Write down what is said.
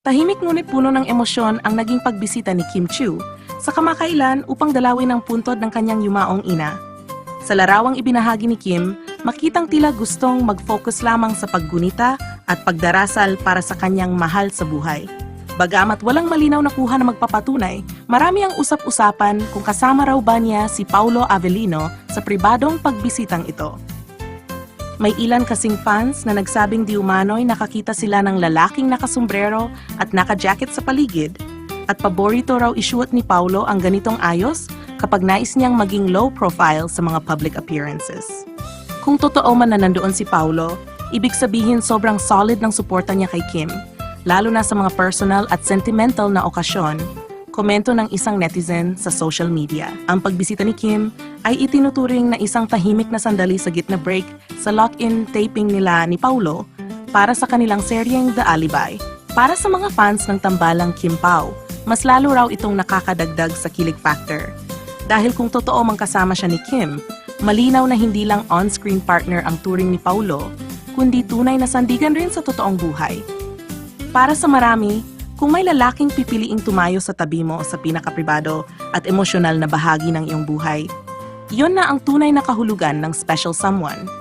Tahimik ngunit puno ng emosyon ang naging pagbisita ni Kim Chiu sa kamakailan upang dalawin ang puntod ng kanyang yumaong ina. Sa larawang ibinahagi ni Kim, makitang tila gustong mag-focus lamang sa paggunita at pagdarasal para sa kanyang mahal sa buhay. Bagamat walang malinaw na kuha na magpapatunay, marami ang usap-usapan kung kasama raw ba niya si Paulo Avellino sa pribadong pagbisitang ito. May ilan kasing fans na nagsabing di umano'y nakakita sila ng lalaking nakasombrero at naka-jacket sa paligid at paborito raw isuot ni Paulo ang ganitong ayos kapag nais niyang maging low profile sa mga public appearances. Kung totoo man na nandoon si Paulo, ibig sabihin sobrang solid ng suporta niya kay Kim, lalo na sa mga personal at sentimental na okasyon. Komento ng isang netizen sa social media. Ang pagbisita ni Kim ay itinuturing na isang tahimik na sandali sa gitna break sa lock-in taping nila ni Paulo para sa kanilang seryeng The Alibi. Para sa mga fans ng tambalang Kim Pao, mas lalo raw itong nakakadagdag sa kilig factor. Dahil kung totoo mang kasama siya ni Kim, malinaw na hindi lang on-screen partner ang turing ni Paulo, kundi tunay na sandigan rin sa totoong buhay. Para sa marami, kung may lalaking pipiliing tumayo sa tabi mo sa pinakapribado at emosyonal na bahagi ng iyong buhay, iyon na ang tunay na kahulugan ng special someone.